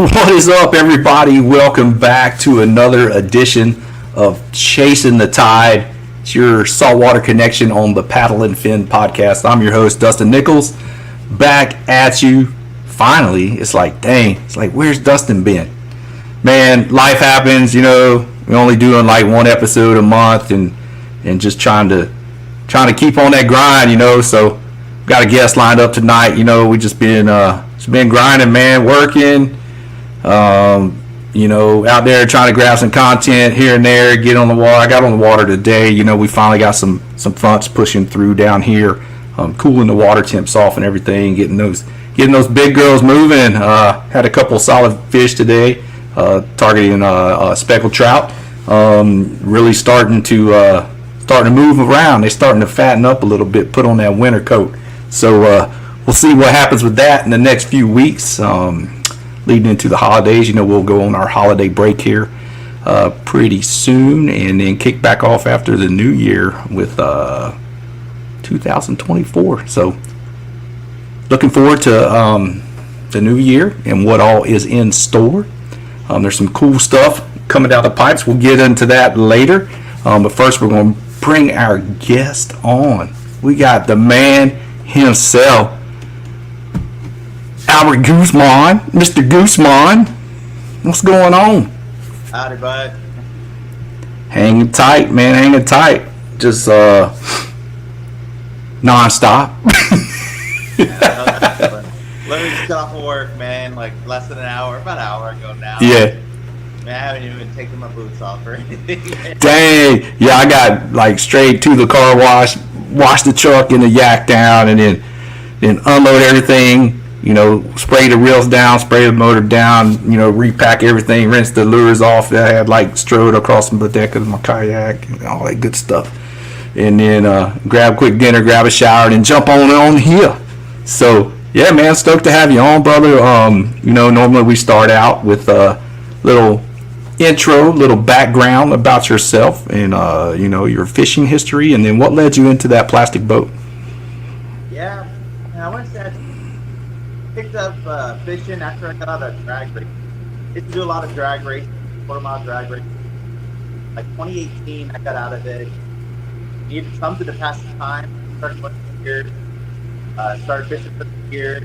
What is up, everybody? Welcome back to another edition of Chasing the Tide. It's your saltwater connection on the Paddle and Fin podcast. I'm your host, Dustin Nichols, back at you. Finally, it's like, dang, it's like, where's Dustin been? Man, life happens, we're only doing like one episode a month and just trying to keep on that grind, so got a guest lined up tonight. We just been grinding, man, working, out there trying to grab some content here and there, get on the water. I got on the water today. We finally got some fronts pushing through down here, cooling the water temps off and everything, getting those big girls moving. Had a couple solid fish today, targeting speckled trout. Really starting to move around. They're starting to fatten up a little bit, put on that winter coat. So we'll see what happens with that in the next few weeks. Leading into the holidays, we'll go on our holiday break here pretty soon, and then kick back off after the new year with 2024. So looking forward to the new year and what all is in store. There's some cool stuff coming down the pipes. We'll get into that later. But first, we're going to bring our guest on. We got the man himself, Albert Guzman, Mr. Guzman. What's going on? Howdy, bud. Hanging tight, man, hanging tight. Just non-stop. Let me just get off of work, man, like less than about an hour ago now. Yeah. Man, I haven't even taken my boots off or anything. Dang. Yeah, I got like straight to the car wash the truck and the yak down, and then unload everything. Spray the reels down, spray the motor down, repack everything, rinse the lures off that I had like strode across the deck of my kayak and all that good stuff. And then grab a quick dinner, grab a shower, and then jump on here. So, yeah, man, stoked to have you on, brother. Normally we start out with a little intro, little background about yourself and, your fishing history, and then what led you into that plastic boat. Yeah, I went to picked up fishing after I got out of drag racing. I used to do a lot of drag racing, quarter-mile drag racing. Like 2018, I got out of it. Needed something to pass the time. Started looking here. Started fishing for the gear.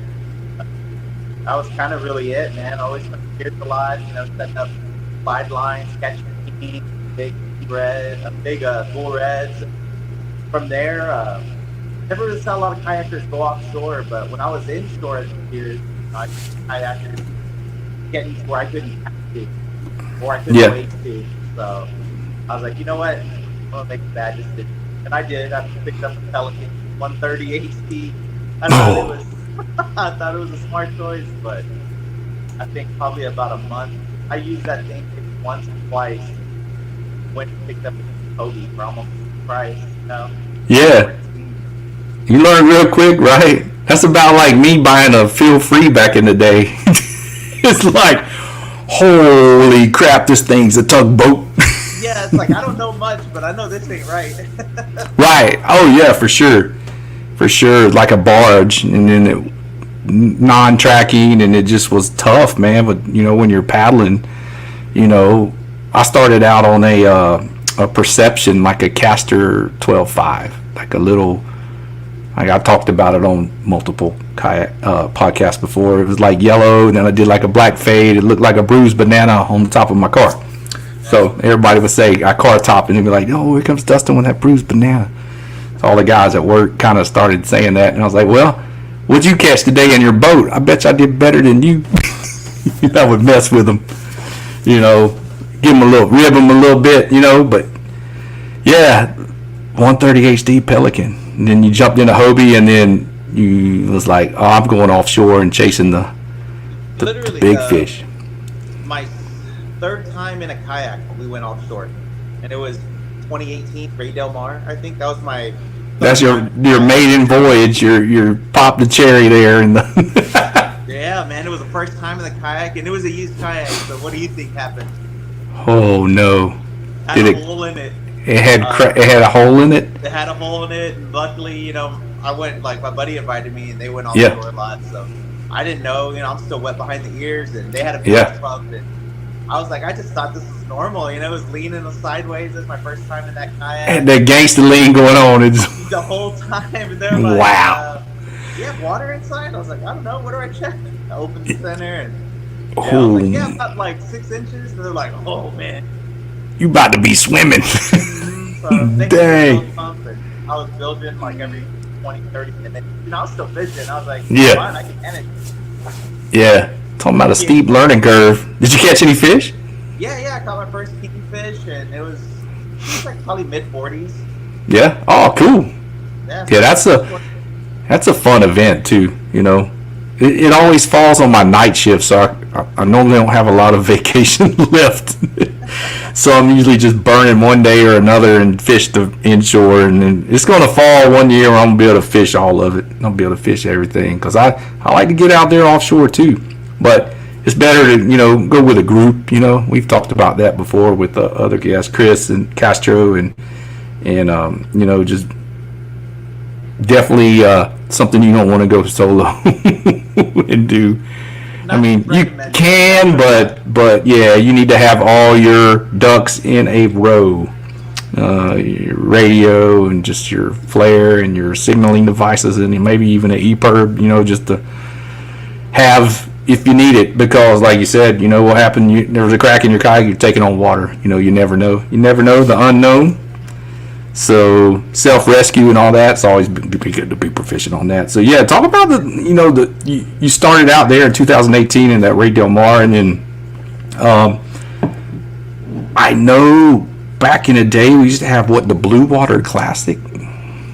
That was kind of really it, man. Always put the gears alive, setting up slide lines, catching big bull reds. From there, never really saw a lot of kayakers go offshore, but when I was inshore as years, kayakers getting to where I couldn't catch to, or I couldn't wait to. So I was like, you know what? I'm gonna make a bad decision, and I did. I picked up a Pelican 130 HD. I thought it was a smart choice, but I think probably about a month. I used that thing once or twice. Went and picked up a Kobe for almost the price. Yeah. You learn real quick, right? That's about like me buying a feel free back in the day. It's like, holy crap, this thing's a tugboat. Yeah, it's like, I don't know much, but I know this ain't right. Right. Oh, yeah, for sure. For sure. Like a barge, and then it non-tracking, and it just was tough, man. But, when you're paddling, I started out on a Perception, like a Caster 12.5, like a little... I talked about it on multiple kayak podcasts before. It was like yellow, and then I did like a black fade. It looked like a bruised banana on the top of my car. So everybody would say, I car top, and they'd be like, oh, here comes Dustin with that bruised banana. So all the guys at work kind of started saying that, and I was like, well, what'd you catch today in your boat? I bet you I did better than you. I would mess with them, give them a little, rib them a little bit, but yeah, 130 HD Pelican. And then you jumped into Hobie, and then you was like, oh, I'm going offshore and chasing the big fish. My third time in a kayak, we went offshore. And it was 2018, Ray Del Mar, I think. That was my... That's your maiden voyage. Your pop the cherry there. Yeah, man, it was the first time in the kayak, and it was a used kayak. So what do you think happened? Oh, no. Had a hole in it. It had a hole in it? It had a hole in it, and luckily, I went, like, my buddy invited me, and they went offshore a lot, so I didn't know, I'm still wet behind the ears, and they had a Yeah. club, and I was like, I just thought this was normal, it was leaning sideways. This was my first time in that kayak. And the gangster lean going on. It's the whole time, and they're like, wow. You have water inside? I was like, I don't know, what do I check? I opened the center, and I was Oh, like, yeah, about like 6 inches, and they're like, oh man. you about to be swimming. So Dang. I was building like every 20, 30 minutes. I was still fishing. I was like, Yeah. fine, I can manage. Yeah. Talking about a steep learning curve. Did you catch any fish? Yeah, I caught my first kingfish, and it was like probably mid-40s. Yeah. Oh, cool. Yeah, Yeah, that's a fun event too. It always falls on my night shift, so I normally don't have a lot of vacation left. So I'm usually just burning one day or another and fish the inshore, and then it's going to fall one year where I'm going to be able to fish all of it. I'll be able to fish everything because I like to get out there offshore too. But it's better to go with a group. We've talked about that before with other guests, Chris and Castro, and just definitely something you don't want to go solo and do. I mean, you can, but yeah, you need to have all your ducks in a row. Your radio and just your flare and your signaling devices, and maybe even an EPIRB, just to have if you need it, because like you said, what happened, there's a crack in your kayak, you're taking on water. You never know the unknown. So self-rescue and all that, it's always be good to be proficient on that. So yeah, talk about you started out there in 2018 in that Ray Del Mar, and then I know back in the day we used to have the Blue Water Classic.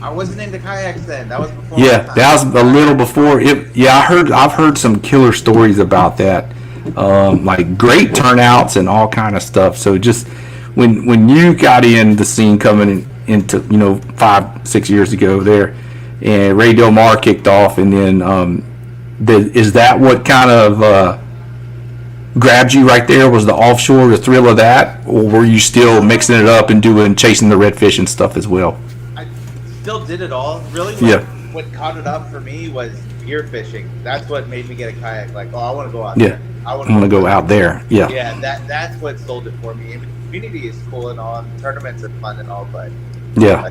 I wasn't into kayaks then. That was before. Yeah, that was a little before it. Yeah, I've heard some killer stories about that, like great turnouts and all kind of stuff. So just when you got in the scene coming into 5-6 years ago there, and Ray Del Mar kicked off, and then is that what kind of grabbed you right there? Was the offshore the thrill of that, or were you still mixing it up and chasing the redfish and stuff as well? I still did it all. Really, what caught it up for me was gear fishing. That's what made me get a kayak. Like, I want to go out there. I want to go out there. Yeah. Yeah, that's what sold it for me. I mean, the community is cool and all, and tournaments are fun and all, but yeah.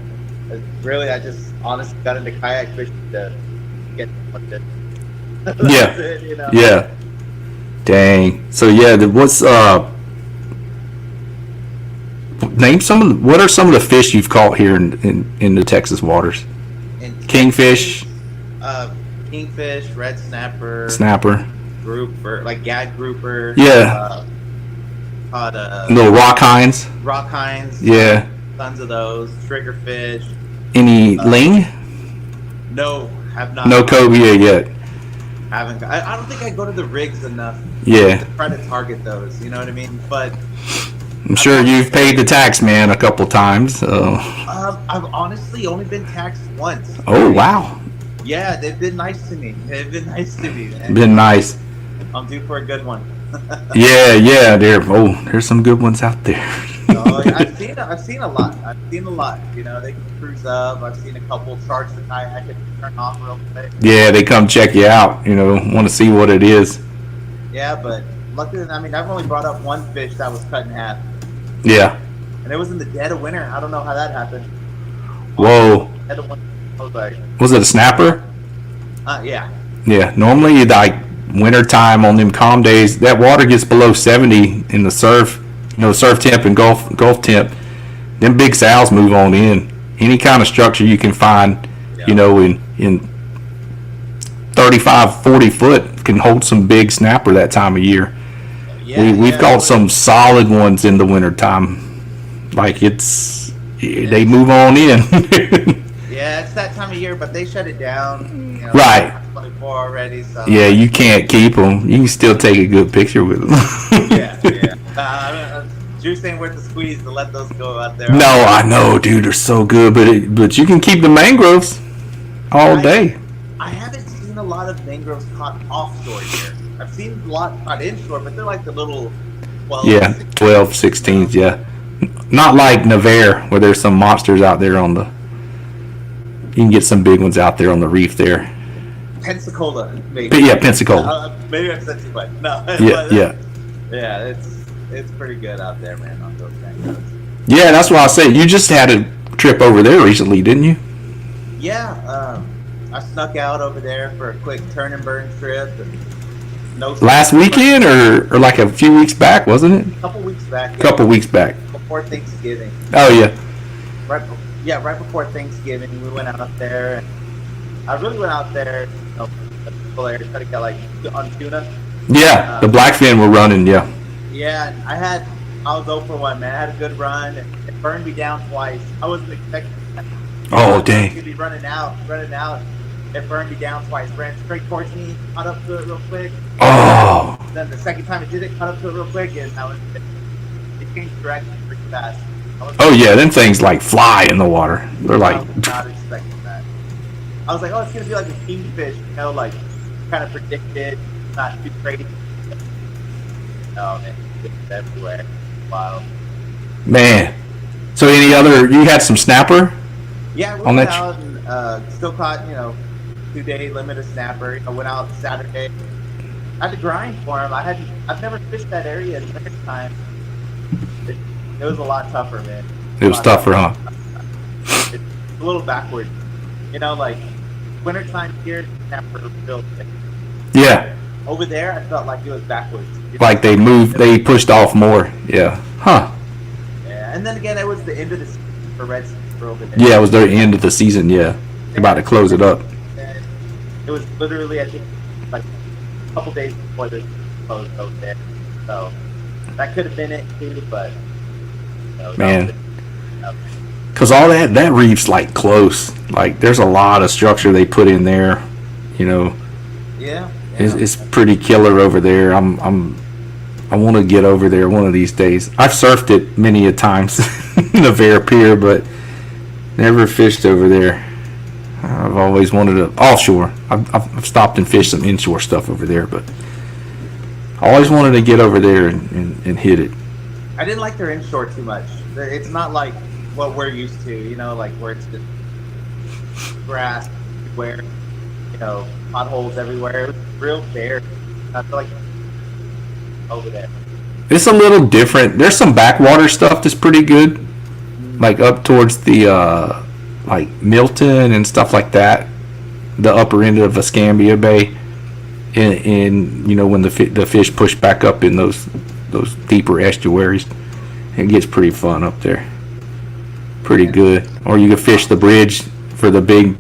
Really, I just honestly got into kayak fishing to get it. Yeah. It, Yeah. Dang. So yeah, what's name what are some of the fish you've caught here in the Texas waters? Kingfish, kingfish, red snapper, grouper, like gag grouper. Yeah. Caught little rock hinds. Yeah. Tons of those. Triggerfish. Any ling? No, have not. No cobia yet. Haven't. I don't think I go to the rigs enough. Yeah. To try to target those. You know what I mean? But I'm sure you've paid the tax man a couple times. I've honestly only been taxed once. Oh wow. Yeah, they've been nice to me. Man. Been nice. I'm due for a good one. yeah. There's some good ones out there. I've seen a lot. They can cruise up. I've seen a couple charge the kayak and turn off real quick. Yeah, they come check you out. Want to see what it is. Yeah, but luckily, I've only brought up one fish that was cut in half. Yeah. And it was in the dead of winter. I don't know how that happened. Whoa. Dead of winter. I was like, was it a snapper? Yeah. Yeah. Normally, like winter time on them calm days, that water gets below 70 in the surf. Surf temp and Gulf temp. Them big sows move on in. Any kind of structure you can find, in 35, 40 foot can hold some big snapper that time of year. We've caught some solid ones in the winter time. Like they move on in. Yeah, it's that time of year, but they shut it down. Right. 24 already. So yeah, you can't keep them. You can still take a good picture with them. Yeah. Juice ain't worth the squeeze to let those go out there. No, I know, dude. They're so good, but you can keep the mangroves all day. I haven't seen a lot of mangroves caught offshore here. I've seen a lot caught inshore, but they're like the little 12. Yeah, 12, 16s, yeah. Not like Navarre, where there's some monsters out there you can get some big ones out there on the reef there. Pensacola, maybe. Yeah, Pensacola. Maybe I said too much. No. Yeah. Yeah, it's pretty good out there, man, on those things. Yeah, that's what I say. You just had a trip over there recently, didn't you? Yeah, I snuck out over there for a quick turn and burn trip. And last weekend or like a few weeks back, wasn't it? A couple weeks back. Yeah. Couple weeks back. Before Thanksgiving. Oh, yeah. Right before Thanksgiving, we went out up there. And I really went out there, try to get like on tuna. Yeah, the blackfin were running, yeah. Yeah, I was 0 for 1, man. I had a good run. And it burned me down twice. I wasn't expecting that. Oh, dang. You'd be running out. It burned me down twice. Ran straight towards me, caught up to it real quick. Oh. Then the second time it did it, caught up to it real quick, and it changed direction pretty fast. Oh, yeah, them things like fly in the water. They're like... I was not expecting that. I was like, oh, it's going to be like a kingfish, like kind of predicted, not too crazy. No, man, it's everywhere. Wow. Man. So you had some snapper? Yeah, we went out and still caught, 2-day limit of snapper. I went out Saturday. I had to grind for them. I've never fished that area in winter time. It was a lot tougher, man. It was tougher, huh? It's a little backward. Like wintertime here, snapper built. Yeah. Over there, I felt like it was backwards. Like they pushed off more. Yeah. Huh. Yeah, and then again, it was the end of the season for red snapper over there. Yeah, it was their end of the season, yeah. About to close it up. And it was literally, I think, like a couple days before the closed over there. So that could have been it too, but man, because all that reef's like close. Like there's a lot of structure they put in there. Yeah. It's pretty killer over there. I want to get over there one of these days. I've surfed it many a times, the Vera Pier, but never fished over there. I've always wanted to offshore. I've stopped and fished some inshore stuff over there, but I always wanted to get over there and hit it. I didn't like their inshore too much. It's not like what we're used to, like where it's just grass everywhere, potholes everywhere. It was real bare. I feel like over there. It's a little different. There's some backwater stuff that's pretty good, like up towards the like Milton and stuff like that, the upper end of Escambia Bay, and when the fish push back up in those deeper estuaries, it gets pretty fun up there. Pretty good. Or you can fish the bridge for the big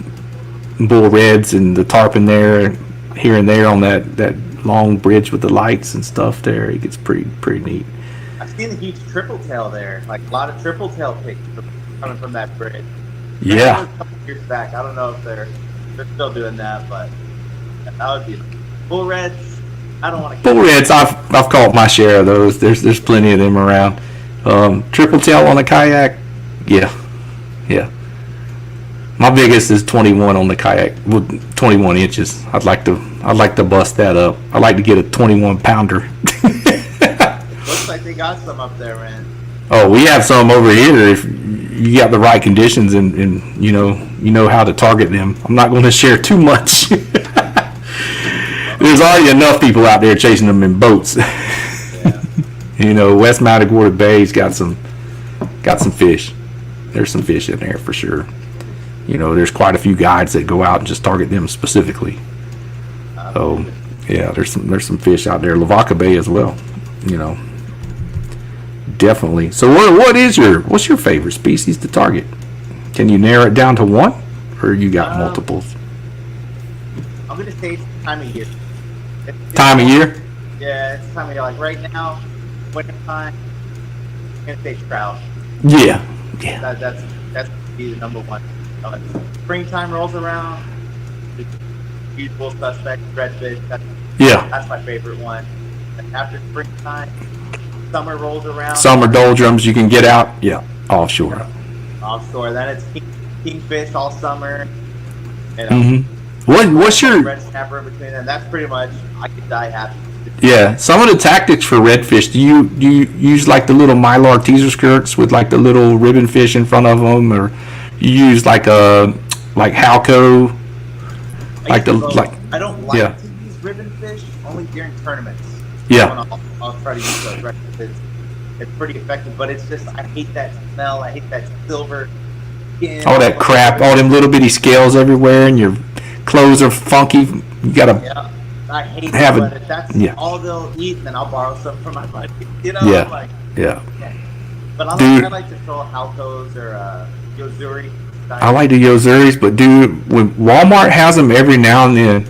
bull reds and the tarpon there, here and there on that long bridge with the lights and stuff there. It gets pretty neat. I've seen a huge triple tail there, like a lot of triple tail pics coming from that bridge. Yeah. A couple years back, I don't know if they're still doing that, but that would be bull reds. I don't want to. Bull reds, I've caught my share of those. There's plenty of them around. Triple tail on the kayak, yeah. My biggest is 21 on the kayak, with 21 inches. I'd like to bust that up. I'd like to get a 21 pounder. Looks like they got some up there, man. Oh, we have some over here. If you got the right conditions and you know how to target them. I'm not going to share too much. There's already enough people out there chasing them in boats. Yeah. West Matagorda Bay's got some fish. There's some fish in there for sure. There's quite a few guides that go out and just target them specifically. So, yeah, there's some fish out there. Lavaca Bay as well. Definitely. So, what's your favorite species to target? Can you narrow it down to one, or you got multiples? I'm gonna say it's time of year. Time of year? Yeah, it's time of year. Like right now, winter time. I'm gonna say trout. Yeah. That's gonna be the number one. Springtime rolls around, the usual suspect, redfish. That's my favorite one. And after springtime, summer rolls around. Summer doldrums, you can get out. Yeah, offshore. Offshore. Then it's kingfish all summer. What's your red snapper in between them? That's pretty much. I could die happy. Yeah, some of the tactics for redfish. Do you use like the little mylar teaser skirts with like the little ribbon fish in front of them, or you use like Halco, I don't like Yeah. to use ribbon fish only during tournaments. Yeah. I'll try to use those. It's pretty effective, but it's just I hate that smell. I hate that silver skin. All that crap, all them little bitty scales everywhere, and your clothes are funky. You gotta. Yeah, I hate have it, a- but if that's yeah. all they'll eat, then I'll borrow some from my buddy. You know, Yeah. I'm like, Yeah. but Dude. I like to throw Halcos or Yozuri. I like the Yozuris, but dude, when Walmart has them every now and then,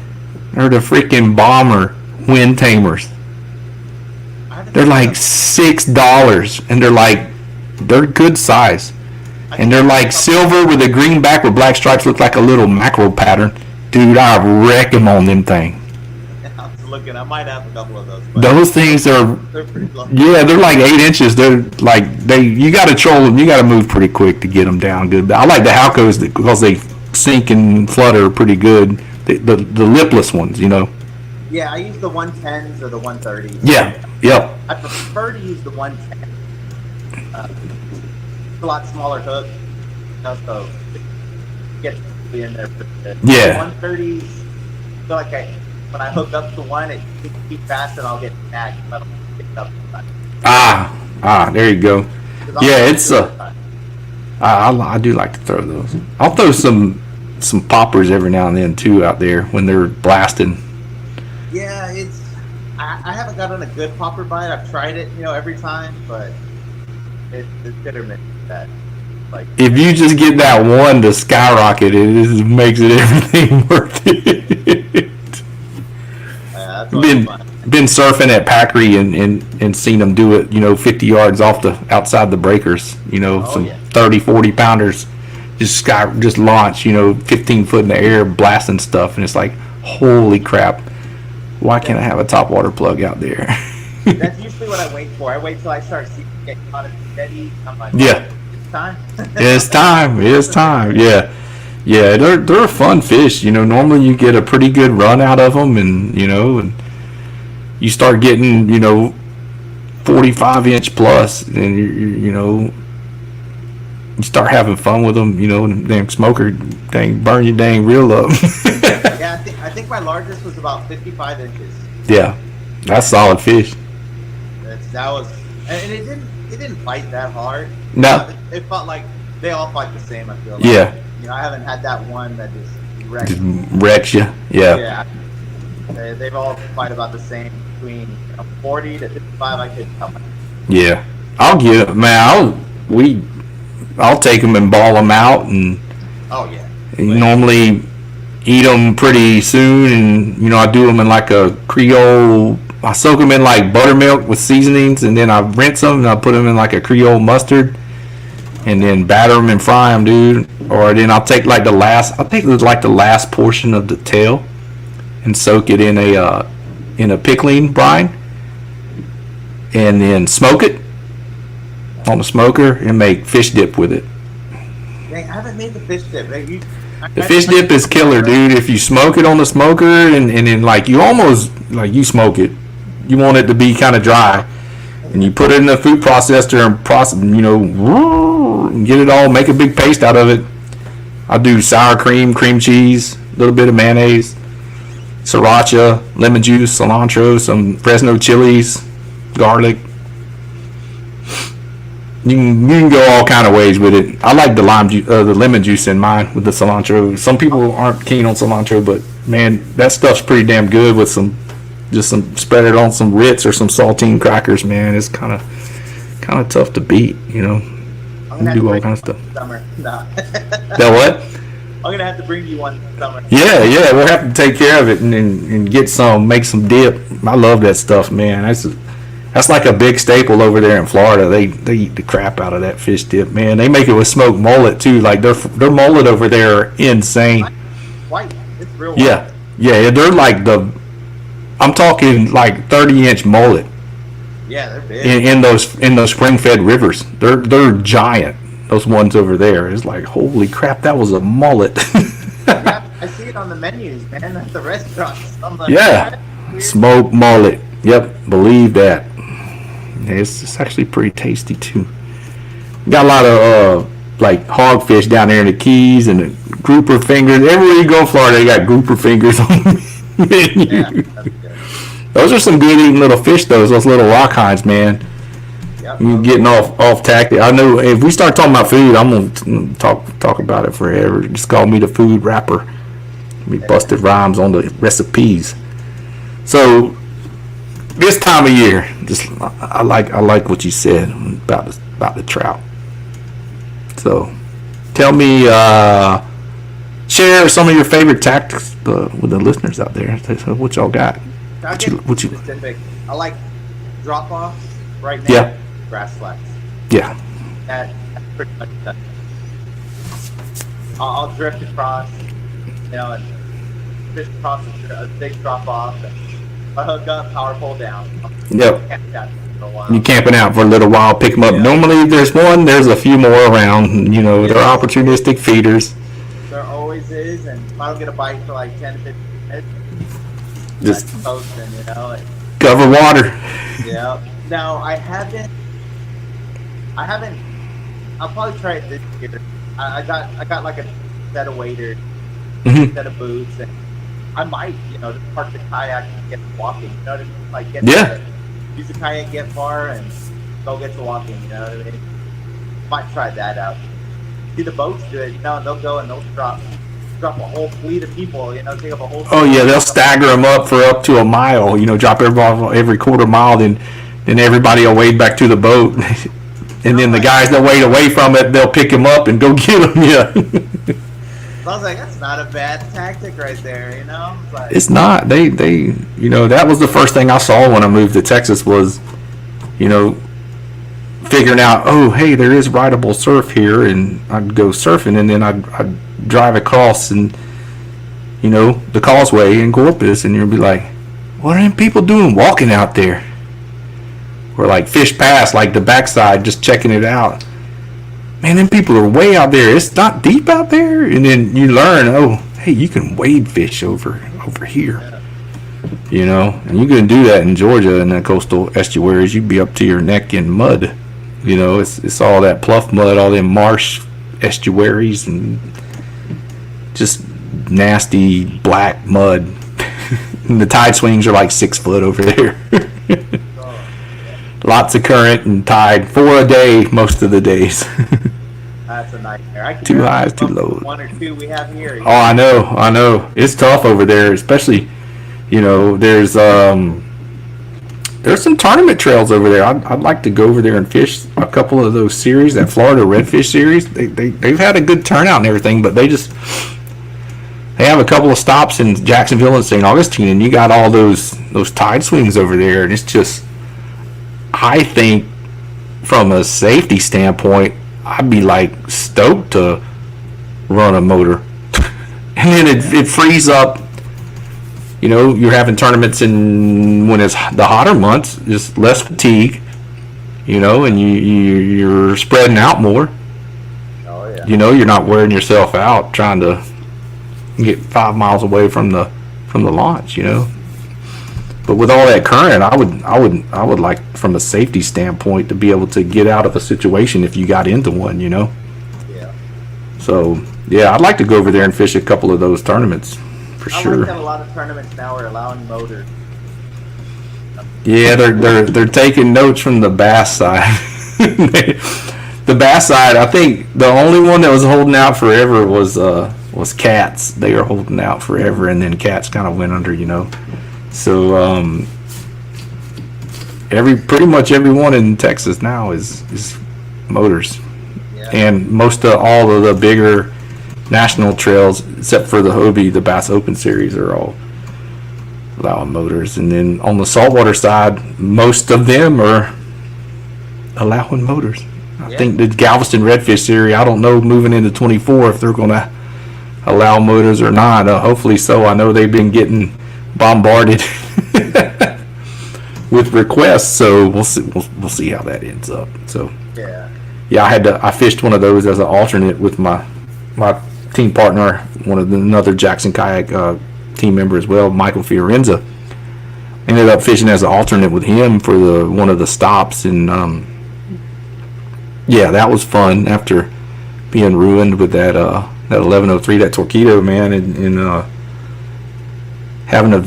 they're the freaking bomber wind tamers. They're like $6, and they're good size, and they're like silver with a green back with black stripes, look like a little mackerel pattern. Dude, I wreck them on them thing. I was looking. I might have a couple of those. But Those things are, they're pretty low. yeah, they're like 8 inches. They're like you got to troll them. You got to move pretty quick to get them down good. But I like the Halcos because they sink and flutter pretty good. The lipless ones, you know. Yeah, I use the 110s or the 130s. Yeah. Yep. I prefer to use the 110. It's a lot smaller hook, so it gets in there pretty good. Yeah. The 130s, I feel like when I hook up to one, it gets too fast and I'll get snagged. I don't pick it up. There you go. Yeah, it's I do like to throw those. I'll throw some poppers every now and then too out there when they're blasting. Yeah, I haven't gotten a good popper bite. I've tried it, every time, but it's hit or miss. That like If you just get that one to skyrocket, it just makes it everything worth it. that's Been surfing at Packery and seen them do it, 50 yards outside the breakers, some 30, 40 pounders just launch, 15 foot in the air blasting stuff, and it's like, holy crap, why can't I have a top water plug out there? That's usually what I wait for. I wait till I start seeing it get caught and steady. I'm like, Yeah. It's time. It's time. Yeah. Yeah, they're a fun fish. Normally you get a pretty good run out of them, and and you start getting 45-inch plus, and you start having fun with them. And damn smoker dang burn your dang reel up. Yeah, I think my largest was about 55 inches. Yeah, that's solid fish. That was, and it didn't fight that hard. No. It felt like they all fight the same. I feel like. Yeah. I haven't had that one that just wrecked. Just wrecks you. Yeah. Yeah. They've all fight about the same, between 40 to 55. I could tell. Yeah. I'll get man. I'll take them and ball them out, and Oh yeah. normally eat them pretty soon, and I do them in like a Creole. I soak them in like buttermilk with seasonings, and then I rinse them and I put them in like a Creole mustard, and then batter them and fry them, dude. Or then I'll take like the last portion of the tail and soak it in a pickling brine, and then smoke it on the smoker and make fish dip with it. Dang, I haven't made the fish dip. The fish dip is killer, dude. If you smoke it on the smoker and then like you almost like you smoke it, you want it to be kind of dry, and you put it in the food processor and and get it all, make a big paste out of it. I do sour cream, cream cheese, a little bit of mayonnaise, sriracha, lemon juice, cilantro, some Fresno chilies, garlic. You can go all kind of ways with it. I like the the lemon juice in mine with the cilantro. Some people aren't keen on cilantro, but man, that stuff's pretty damn good with spread it on some Ritz or some saltine crackers. Man, it's kind of tough to beat. You do all kind of stuff. Summer. No. That what? I'm gonna have to bring you one summer. Yeah, we'll have to take care of it and get make some dip. I love that stuff, man. That's like a big staple over there in Florida. They eat the crap out of that fish dip, man. They make it with smoked mullet too. Like their mullet over there are insane. White. It's real white. Yeah. They're like I'm talking like 30-inch mullet. Yeah, they're big. In those spring-fed rivers. They're giant. Those ones over there. It's like, holy crap, that was a mullet. Yeah, I see it on the menus, man, at the restaurants. I'm like, Yeah, smoked mullet. Yep, believe that. Yeah, it's actually pretty tasty too. Got a lot of like hogfish down there in the Keys and the grouper fingers. Everywhere you go in Florida, they got grouper fingers on the Yeah, that's good. Those are some good eating little fish, those little rock hinds, man. Yep. You getting off tactic. I know if we start talking about food, I'm gonna talk about it forever. Just call me the food rapper. We busted rhymes on the recipes. So this time of year, just I like what you said about the trout. So tell me, share some of your favorite tactics with the listeners out there. So what y'all got? What you specific? I like drop offs right now. Yeah. Grass flats. Yeah. That's pretty much done. I'll drift across, and fish across a big drop off. I hook up, power pole down. Yep. For a while. You camping out for a little while, pick them up. Yeah. Normally, there's a few more around. They're opportunistic feeders. There always is, and if I don't get a bite for like 10 to 15 minutes, just posting, cover water. Yeah. Now I haven't. I'll probably try it this year. I got like a set of waders, set of boots, and I might, just park the kayak and get walking. You know what I mean? Like use the kayak, get far, and go get to walking. You know what I mean? Might try that out. See the boats do it, and they'll go and they'll drop a whole fleet of people. Take up a whole. Oh yeah, they'll stagger them up for up to a mile. Drop every quarter mile, then everybody will wade back to the boat. And then the guys that wade away from it, they'll pick him up and go get him. Yeah. I was like, that's not a bad tactic right there, Like, it's not. They that was the first thing I saw when I moved to Texas was, figuring out, oh, hey, there is rideable surf here, and I'd go surfing, and then I'd drive across and, the causeway in Corpus, and you'd be like, what are them people doing walking out there? Or like fish past, like the backside, just checking it out. Man, them people are way out there. It's not deep out there. And then you learn, oh, hey, you can wade fish over here. And you can do that in Georgia in the coastal estuaries. You'd be up to your neck in mud. It's all that pluff mud, all them marsh estuaries, and just nasty black mud. And the tide swings are like 6 foot over there. Lots of current and tide for a day most of the days. That's a nightmare. Too high, too low. 1 or 2 we have here. Oh, I know. It's tough over there, especially, there's some tournament trails over there. I'd like to go over there and fish a couple of those series, that Florida Redfish series. They've had a good turnout and everything, but they have a couple of stops in Jacksonville and St. Augustine, and you got all those tide swings over there, and it's just, I think, from a safety standpoint, I'd be like stoked to run a motor. And then it frees up. You're having tournaments when it's the hotter months, just less fatigue, and you're spreading out more. Oh yeah. You're not wearing yourself out trying to get 5 miles away from the launch, But with all that current, I would like, from a safety standpoint, to be able to get out of a situation if you got into one, Yeah. So yeah, I'd like to go over there and fish a couple of those tournaments for sure. I like that a lot of tournaments now are allowing motors. Yeah, they're taking notes from the bass side. The bass side, I think the only one that was holding out forever was cats. They were holding out forever, and then cats kind of went under, So pretty much everyone in Texas now is motors, and most of all of the bigger national trails, except for the Hobie, the Bass Open Series, are all allowing motors. And then on the saltwater side, most of them are allowing motors. I think the Galveston Redfish Series, I don't know moving into 24 if they're going to allow motors or not. Hopefully so. I know they've been getting bombarded with requests, so we'll see how that ends up. So I fished one of those as an alternate with my team partner, another Jackson kayak team member as well, Michael Fiorenza. Ended up fishing as an alternate with him for one of the stops, and that was fun after being ruined with that 1103, that Torpedo, man, and having a,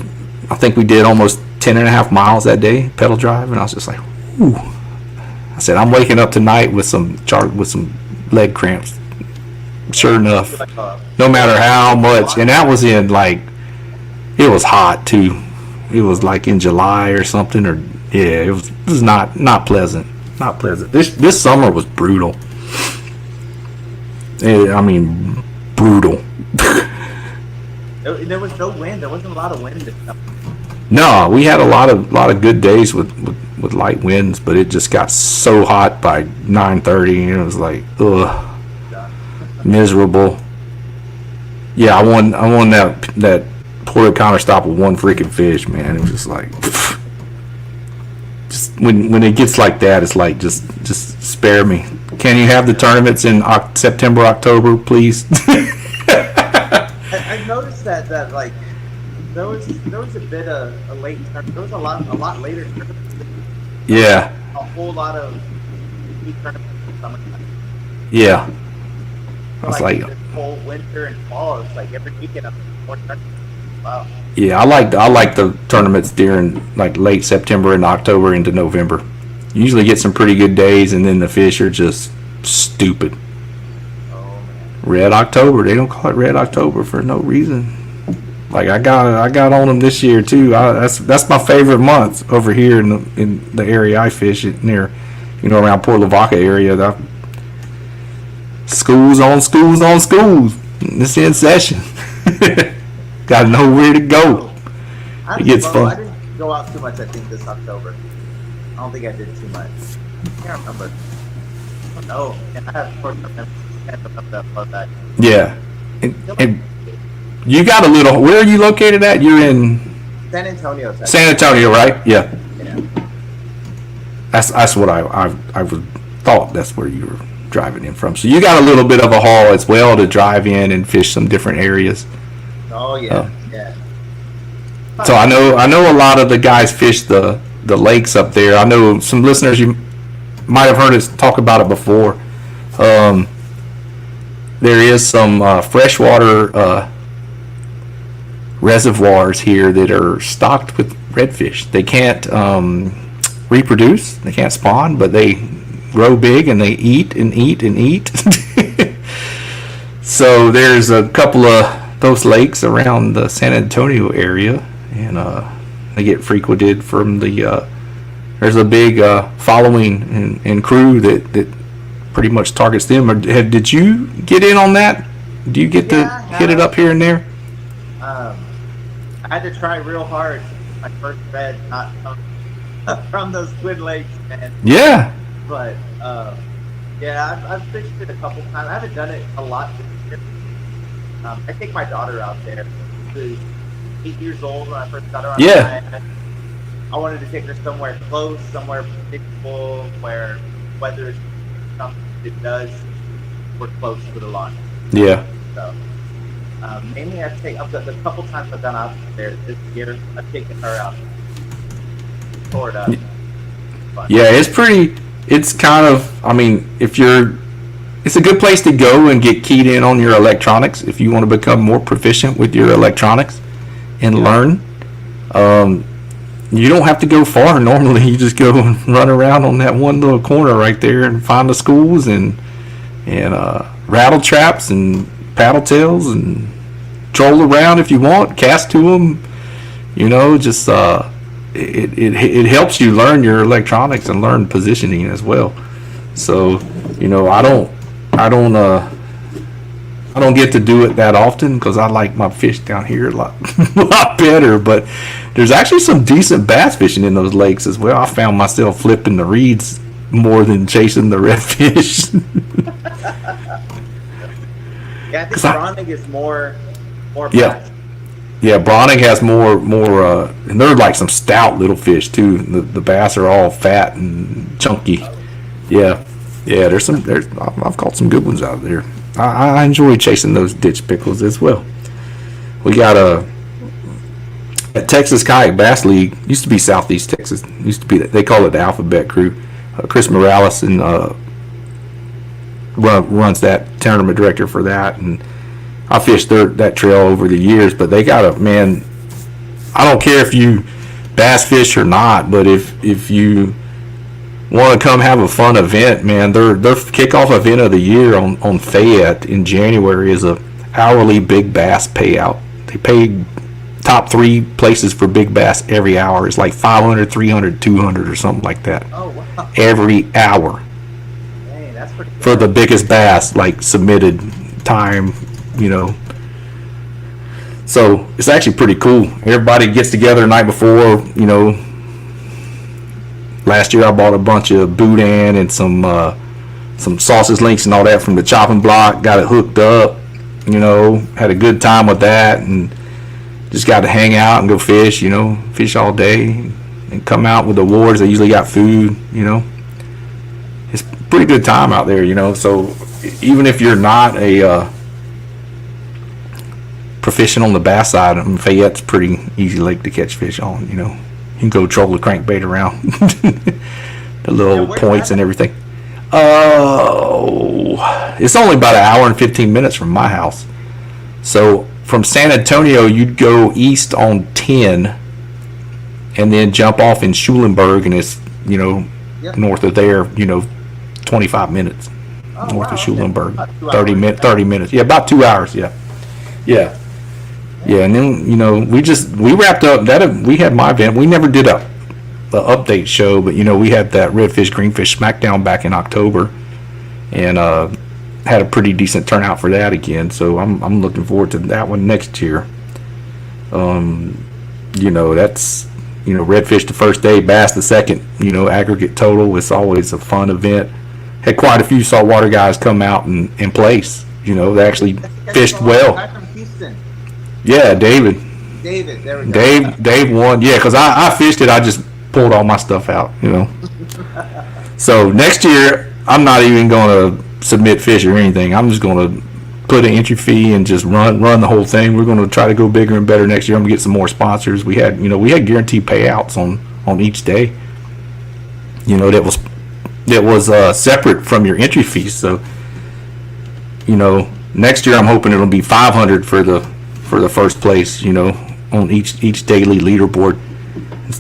I think we did almost 10 and a half miles that day, pedal drive, and I was just like, whew. I said, I'm waking up tonight with some leg cramps. Sure enough, no matter how much, and that was in like, it was hot too. It was like in July or something, or yeah, it was not pleasant. Not pleasant. This summer was brutal. I mean, brutal. There was no wind. There wasn't a lot of wind this summer. No, we had a lot of good days with light winds, but it just got so hot by 9:30, and it was like, ugh, miserable. Yeah, I won that Port O'Connor stop with one freaking fish, man. It was just like, pff. Just when it gets like that, it's like just spare me. Can you have the tournaments in September, October, please? I noticed that like there was a bit of a late tournament. There was a lot later tournaments. Yeah. A whole lot of new tournaments in summertime. Yeah. So It's like like this whole winter and fall, it's like every weekend of more tournaments. Wow. yeah, I like the tournaments during like late September and October into November. You usually get some pretty good days, and then the fish are just stupid. Oh man. Red October. They don't call it Red October for no reason. Like I got on them this year too. That's my favorite month over here in the area I fish it near, around Port Lavaca area. Schools on schools on schools. It's in session. Got to know where to go. It gets fun. I didn't go out too much, I think, this October. I don't think I did too much. I can't remember. I don't know. And I have, of course, that. Yeah. And you got a little. Where are you located at? You're in San Antonio. Texas. San Antonio, right? Yeah. Yeah. That's what I thought. That's where you were driving in from. So you got a little bit of a haul as well to drive in and fish some different areas. Oh yeah, yeah. So I know a lot of the guys fish the lakes up there. I know some listeners, you might have heard us talk about it before. There is some freshwater reservoirs here that are stocked with redfish. They can't reproduce, they can't spawn, but they grow big and they eat and eat and eat. So there's a couple of those lakes around the San Antonio area, and they get frequented from the there's a big following and crew that pretty much targets them. Did you get in on that? Do you get to hit it up here and there? I had to try real hard. My first red, not from those Twin Lakes, man. Yeah. But yeah, I've fished it a couple times. I haven't done it a lot this year. I take my daughter out there. She was 8 years old when I first got her on the kayak. I wanted to take her somewhere close, somewhere predictable, where weather is something it does. We're close to the line. Yeah. So mainly the couple times I've gone out there this year, I've taken her out. Tore it up. Yeah, it's kind of, I mean, it's a good place to go and get keyed in on your electronics if you want to become more proficient with your electronics and learn. You don't have to go far normally. You just go and run around on that one little corner right there and find the schools and rattle traps and paddle tails and troll around if you want, cast to them. Just it helps you learn your electronics and learn positioning as well. So I don't get to do it that often because I like my fish down here a lot better. But there's actually some decent bass fishing in those lakes as well. I found myself flipping the reeds more than chasing the redfish. Yeah, I think Browning is more bass. Yeah, Browning has more, and they're like some stout little fish too. The bass are all fat and chunky. Yeah, I've caught some good ones out there. I enjoy chasing those ditch pickles as well. We got a Texas Kayak Bass League. Used to be Southeast Texas. They call it the Alphabet Crew. Chris Morales and runs that tournament director for that, and I fished that trail over the years. But they got I don't care if you bass fish or not, but if you want to come have a fun event, man, their kickoff event of the year on Fayette in January is a hourly big bass payout. They pay top 3 places for big bass every hour. It's like 500, 300, 200 or something like that. Oh, wow. Every hour. Dang, that's pretty good. For the biggest bass, like submitted time, you know. So it's actually pretty cool. Everybody gets together the night before, you know. Last year I bought a bunch of boudin and some sausage links and all that from the chopping block. Got it hooked up, you know. Had a good time with that, and just got to hang out and go fish, you know. Fish all day and come out with awards. They usually got food, you know. It's a pretty good time out there, you know. So even if you're not a proficient on the bass side, I mean, Fayette's a pretty easy lake to catch fish on, you know. You can go troll the crankbait around the little points and everything. Oh, it's only about an hour and 15 minutes from my house. So from San Antonio, you'd go east on 10 and then jump off in Schulenburg, and it's, you know, north of there, you know, 25 minutes north of Schulenburg. 30 minutes. Yeah, about 2 hours. Yeah. And then, you know, we wrapped up that. We had my event. We never did the update show, but, you know, we had that Redfish Greenfish Smackdown back in October, and had a pretty decent turnout for that again. So I'm looking forward to that one next year. You know, that's, you know, redfish the first day, bass the second, you know, aggregate total. It's always a fun event. Had quite a few saltwater guys come out and place. You know, they actually fished well. From Houston. Yeah, David, there we go. Dave won. Yeah, because I fished it. I just pulled all my stuff out, you know. So next year, I'm not even going to submit fish or anything. I'm just going to put an entry fee and just run the whole thing. We're going to try to go bigger and better next year. I'm going to get some more sponsors. We had guaranteed payouts on each day. You know, that was separate from your entry fees. So, you know, next year I'm hoping it'll be 500 for the first place, you know, on each daily leaderboard.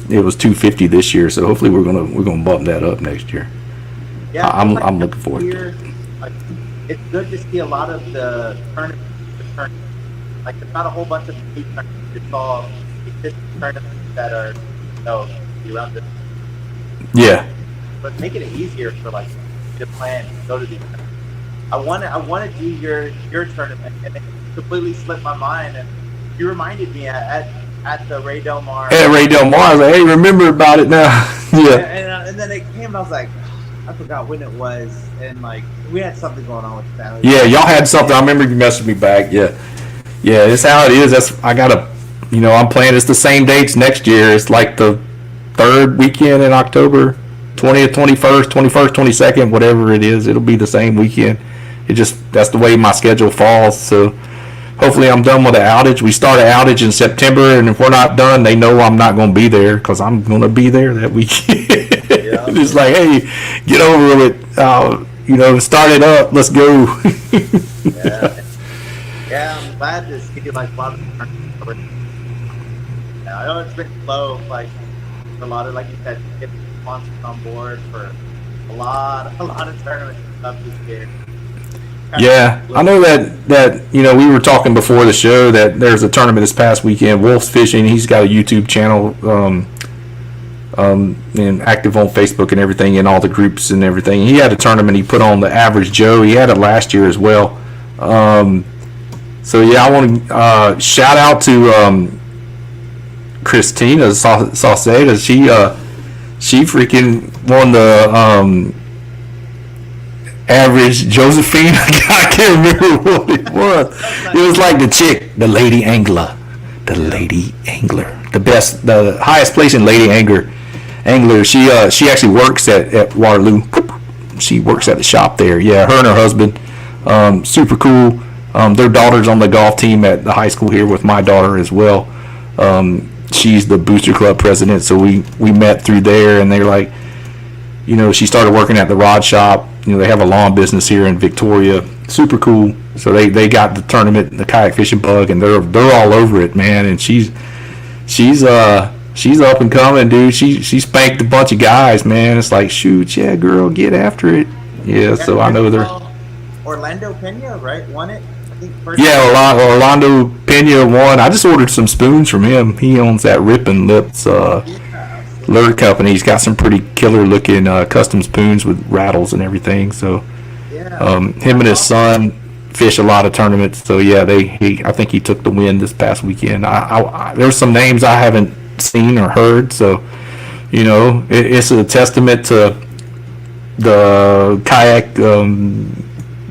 It was 250 this year, so hopefully we're gonna bump that up next year. Yeah, I'm looking forward to it. Like, it's good to see a lot of the tournaments. Like, there's not a whole bunch of big tournaments. It's all existing tournaments that are, you know, around this. Yeah. But making it easier for, like, you to plan, go to these tournaments. I want to do your tournament, and it completely slipped my mind. And you reminded me at the Ray Del Mar. At Ray Del Mar, I was like, hey, remember about it now. Yeah. And then it came, and I was like, I forgot when it was, and like we had something going on with the family. Yeah, y'all had something. I remember you messaged me back. Yeah, it's how it is. I'm playing. It's the same dates next year. It's like the third weekend in October, 20th, 21st, 22nd, whatever it is. It'll be the same weekend. That's the way my schedule falls. So hopefully I'm done with the outage. We start an outage in September, and if we're not done, they know I'm not going to be there because I'm going to be there that weekend. Yeah. It's like, hey, get over it. Start it up. Let's go. Yeah, I'm glad to see like a lot of tournaments. I know it's been slow, like a lot of, like you said, getting sponsors on board for a lot of tournaments and stuff this year. Yeah, I know that we were talking before the show that there's a tournament this past weekend. Wolf's Fishing. He's got a YouTube channel, and active on Facebook and everything, in all the groups and everything. He had a tournament he put on, the Average Joe. He had it last year as well. So yeah, I want to shout out to Christina Sauceda. She freaking won the Average Josephine. I can't remember what it was. It was like the chick, the lady angler, the best, the highest place in lady angler. She actually works at Waterloo. She works at the shop there. Yeah, her and her husband, super cool. Their daughter's on the golf team at the high school here with my daughter as well. She's the Booster Club president, so we met through there, and they're like, she started working at the rod shop. They have a lawn business here in Victoria. Super cool. So they got the tournament, the kayak fishing bug, and they're all over it, man. And she's she's up and coming, dude. She spanked a bunch of guys, man. It's like, shoot, yeah, girl, get after it. Yeah, so I know they're. Orlando Pena, right? Won it. I think first. Yeah, Orlando Pena won. I just ordered some spoons from him. He owns that Rip and Lips lure company. He's got some pretty killer looking custom spoons with rattles and everything. So him and his son fish a lot of tournaments. So yeah, I think he took the win this past weekend. There's some names I haven't seen or heard. So it's a testament to the kayak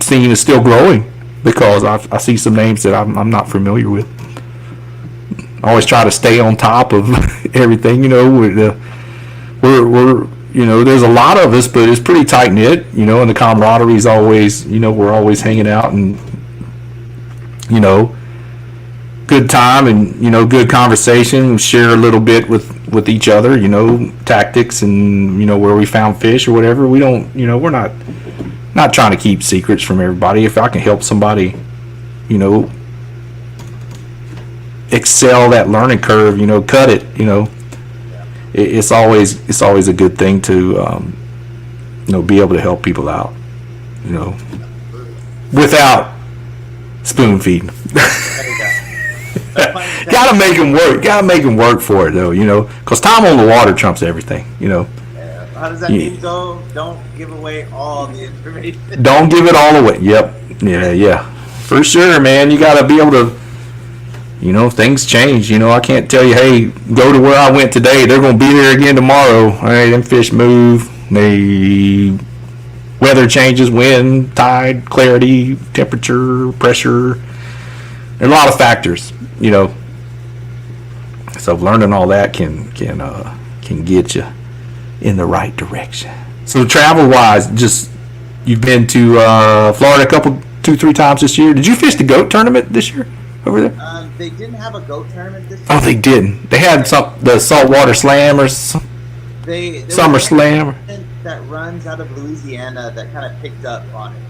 scene is still growing, because I see some names that I'm not familiar with. I always try to stay on top of everything. We're there's a lot of us, but it's pretty tight knit. And the camaraderie is always, we're always hanging out and good time and good conversation. We share a little bit with each other, tactics and where we found fish or whatever. We don't, we're not trying to keep secrets from everybody. If I can help somebody, excel that learning curve, cut it, it's always a good thing to be able to help people out, without spoon feeding. Gotta make them work for it, though, because time on the water trumps everything. How does that mean go? Don't give away all the information. Don't give it all away. Yep. Yeah. For sure, man. You gotta be able to, things change. I can't tell you, hey, go to where I went today. They're gonna be there again tomorrow. All right, them fish move. Weather changes, wind, tide, clarity, temperature, pressure. There are a lot of factors, So learning all that can get you in the right direction. So travel wise, just you've been to Florida 2-3 times this year. Did you fish the goat tournament this year over there? They didn't have a goat tournament this year. Oh, they didn't. They had the saltwater slam or summer slam that runs out of Louisiana that kind of picked up on it.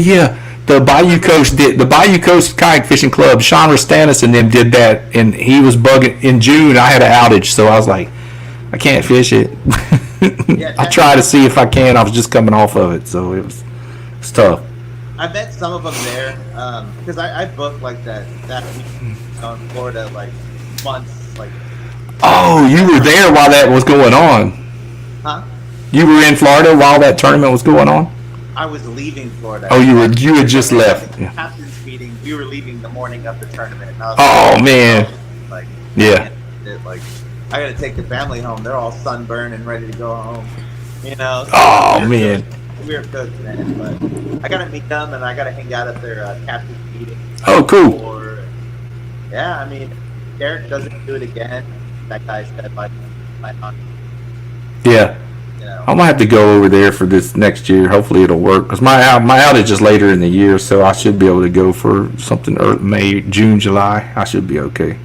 Yeah. The Bayou Coast Kayak Fishing Club, Sean Rastanis and them did that, and he was bugging in June. I had an outage, so I was like, I can't fish it. I try to see if I can. I was just coming off of it, so it's tough. I met some of them there because I booked like that week in Florida like months like. Oh, you were there while that was going on. Huh? You were in Florida while that tournament was going on? I was leaving Florida. Oh, you had just left. The captain's meeting. We were leaving the morning of the tournament. And I was man. Like, yeah. I got to take the family home. They're all sunburned and ready to go home. Oh man. We were cooked, man. But I got to meet them and I got to hang out at their captain's meeting. Oh, cool. Yeah, I mean, Derek doesn't do it again. That guy said like, yeah. I'm gonna have to go over there for this next year. Hopefully it'll work, because my outage is later in the year, so I should be able to go for something May, June, July. I should be okay.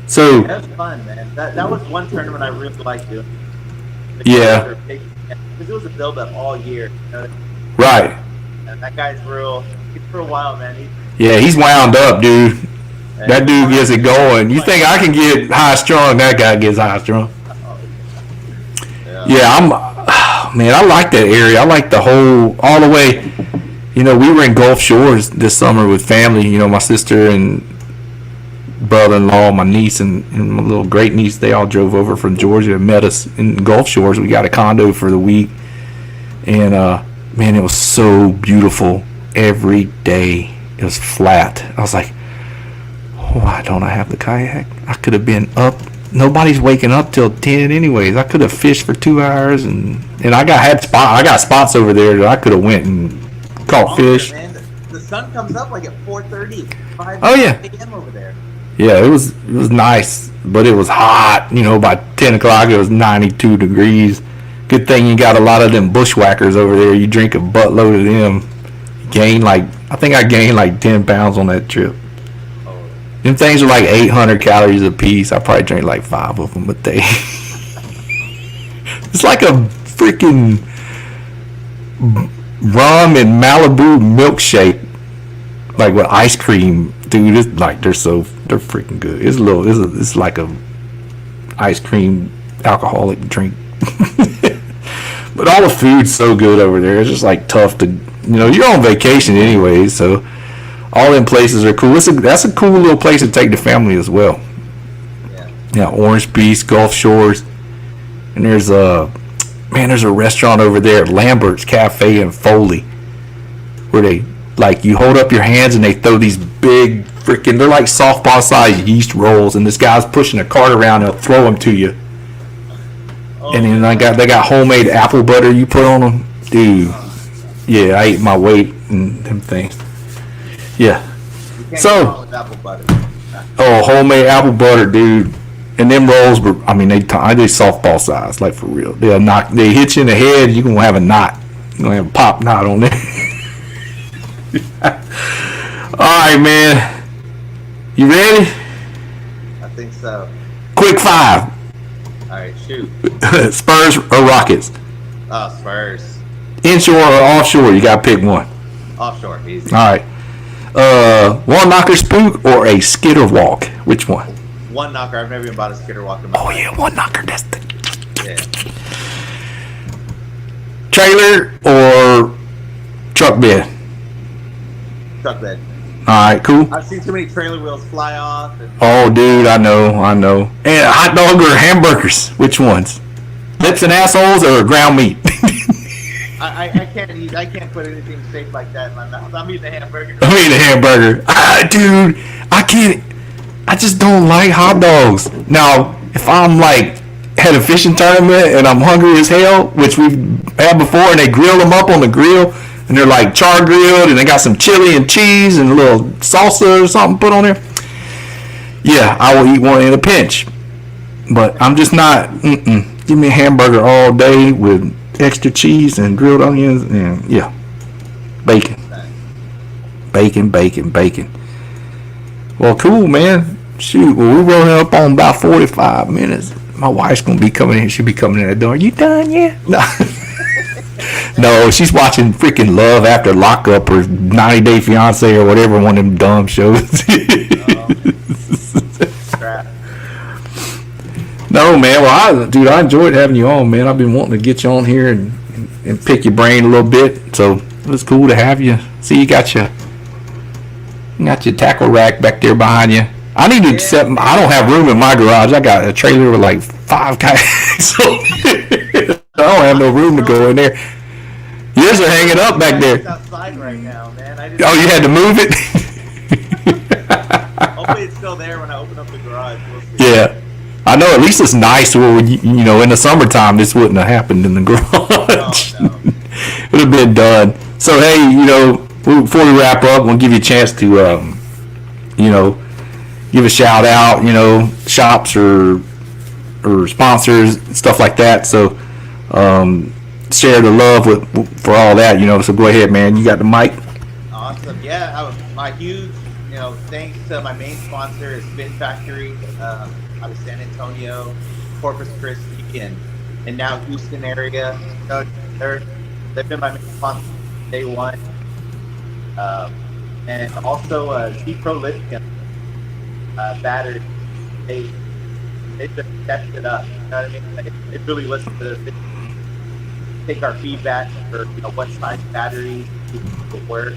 So that was fun, man. That was one tournament I really liked doing. Yeah. Because it was a build-up all year. Right. And that guy's real wild, man. He's wound up, dude. That dude gets it going. You think I can get high strung? That guy gets high strung. Yeah, I like that area. I like all the way. We were in Gulf Shores this summer with family. My sister and brother-in-law, my niece, and my little great niece. They all drove over from Georgia and met us in Gulf Shores. We got a condo for the week, and man, it was so beautiful every day. It was flat. I was like, why don't I have the kayak? I could have been up. Nobody's waking up till 10 anyways. I could have fished for 2 hours, and I got spots over there that I could have went and caught fish. Man. The sun comes up like at 4:30, 5 a.m. over there. Yeah, it was nice, but it was hot. By 10 o'clock it was 92 degrees. Good thing you got a lot of them bushwhackers over there. You drink a buttload of them. I think I gained like 10 pounds on that trip. Them things are like 800 calories a piece. I probably drank like 5 of them a day. It's like a freaking rum and Malibu milkshake, like with ice cream dude, it's like they're freaking good. It's like a ice cream alcoholic drink. But all the food's so good over there. It's just like tough to, you're on vacation anyway, so all them places are cool. That's a cool little place to take the family as well. Yeah, Orange Beach, Gulf Shores, and there's a restaurant over there at Lambert's Cafe in Foley, where they you hold up your hands and they throw these big freaking, they're like softball sized yeast rolls, and this guy's pushing a cart around and he'll throw them to you. And then they got homemade apple butter you put on them, dude. Yeah, I ate my weight in them things. Yeah. So, homemade apple butter, dude. And them rolls were, I mean, they softball size, like for real. They hit you in the head, you're gonna have a knot. You're gonna have a pop knot on there. All right, man. You ready? I think so. Quick 5. All right, shoot. Spurs or Rockets? Oh, Spurs. Inshore or offshore? You gotta pick one. Offshore, easy. All right. One knocker spook or a skitter walk? Which one? One knocker. I've never even bought a skitter walk in my life. Yeah, one knocker. That's the. Yeah. Trailer or truck bed? Truck bed. All right, cool. I've seen too many trailer wheels fly off. Oh, dude, I know. And hot dog or hamburgers? Which ones? Lips and assholes or ground meat? I can't put anything safe like that in my mouth. I'm eating a hamburger. Dude, I can't. I just don't like hot dogs. Now, if I'm had a fishing tournament and I'm hungry as hell, which we've had before, and they grill them up on the grill, and they're char grilled, and they got some chili and cheese and a little salsa or something put on there. Yeah, I will eat one in a pinch. But I'm just not. Give me a hamburger all day with extra cheese and grilled onions and bacon. Well, cool, man. Shoot, we're running up on about 45 minutes. My wife's gonna be coming in. She'll be coming in the door. You done yet? No. No, she's watching freaking Love After Lockup or 90 Day Fiance or whatever one of them dumb shows. No, man. Well, I enjoyed having you on, man. I've been wanting to get you on here and pick your brain a little bit. So it was cool to have you. See, you got your tackle rack back there behind you. I need to set. I don't have room in my garage. I got a trailer with 5 kayaks. So I don't have no room to go in there. Yours are hanging up back there. It's outside right now, man. You had to move it? Hopefully it's still there when I open up the garage. We'll see. Yeah. I know at least it's nice where, in the summertime this wouldn't have happened in the garage. No. It would have been done. So, hey, before we wrap up, we'll give you a chance to, give a shout out, shops or sponsors, stuff like that. So, share the love for all that, so go ahead, man. You got the mic. Awesome. Yeah, my huge, thanks to my main sponsor is Spin Factory out of San Antonio, Corpus Christi, and now Houston area. They've been my main sponsor from day one. And also G-Pro Lithium battery. They just stepped it up. You know what I mean? They really listen to this. Take our feedback for what size batteries will work.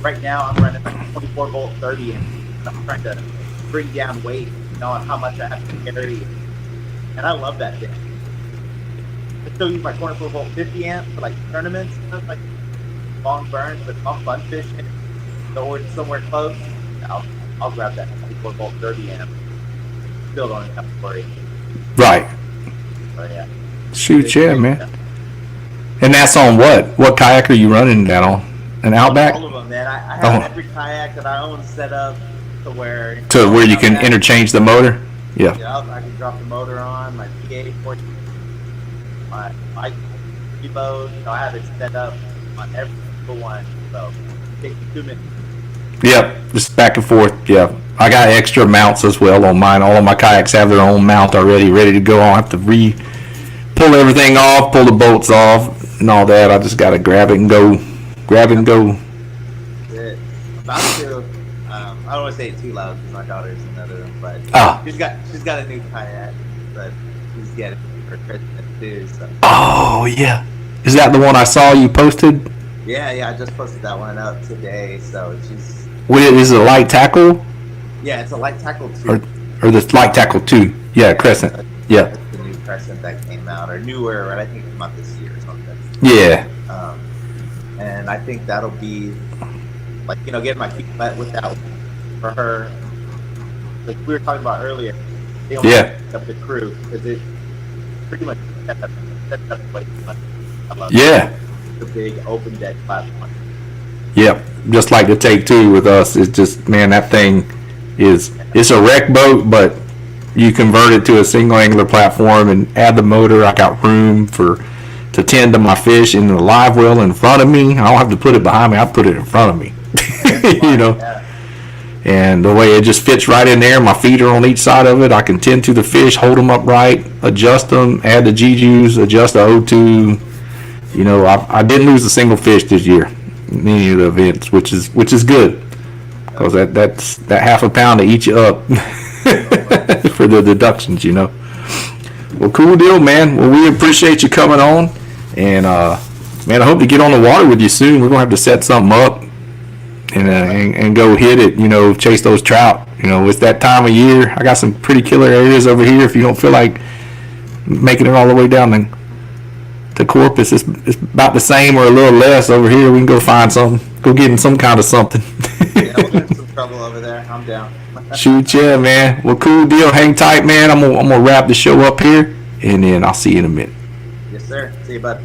Right now I'm running 24 volt 30 and I'm trying to bring down weight, on how much I have to carry, and I love that thing. I still use my 24 volt 50 amp for tournaments, long burns, but if I'm fun fishing, or somewhere close, I'll grab that 24 volt 30 amp. Still don't have to worry. Right. But yeah. Shoot, yeah, man. And that's on what? What kayak are you running that on? An Outback? All of them, man. I have every kayak that I own set up to where you can interchange the motor. Yeah. I can drop the motor on my PA 14, my boat. I have it set up on every single one. So it takes 2 minutes. Yep, just back and forth. Yeah, I got extra mounts as well on mine. All of my kayaks have their own mount already, ready to go. I have to pull everything off, pull the bolts off, and all that. I just got to grab it and go. That's it. About to. don't want to say it too loud because my daughter's in another room, but Oh. she's got a new kayak that she's getting for Christmas too. So. Oh yeah. Is that the one I saw you posted? Yeah, I just posted that one up today. So she's. Is it a light tackle? Yeah, it's a light tackle too. Or the light tackle 2? Yeah, Crescent. Yeah. It's the new Crescent that came out, or newer, right? I think it came out this year or something. Yeah. And I think that'll be like, you know, getting my feet wet with that one for her. Like we were talking about earlier, they only picked up the crew because it pretty much set up way too much. I love the big open deck platform. Yep. Just like the Take 2 with us, it's just, man, that thing it's a wreck boat, but you convert it to a single angler platform and add the motor. I got room to tend to my fish in the live well in front of me. I don't have to put it behind me. I put it in front of me. You know. Yeah. And the way it just fits right in there, my feet are on each side of it. I can tend to the fish, hold them upright, adjust them, add the G-Juice, adjust the O2. You know, I didn't lose a single fish this year in any of the events, which is good, because that's that half a pound to eat you up for the deductions, you know. Well, cool deal, man. Well, we appreciate you coming on, and man, I hope to get on the water with you soon. We're gonna have to set something up and go hit it, you know, chase those trout. You know, it's that time of year. I got some pretty killer areas over here. If you don't feel like making it all the way down to Corpus, it's about the same or a little less over here. We can go find something, go get in some kind of something. Yeah, we'll get in some trouble over there. I'm down. Shoot, yeah, man. Well, cool deal. Hang tight, man. I'm gonna wrap the show up here, and then I'll see you in a minute. Yes, sir. See you, bud.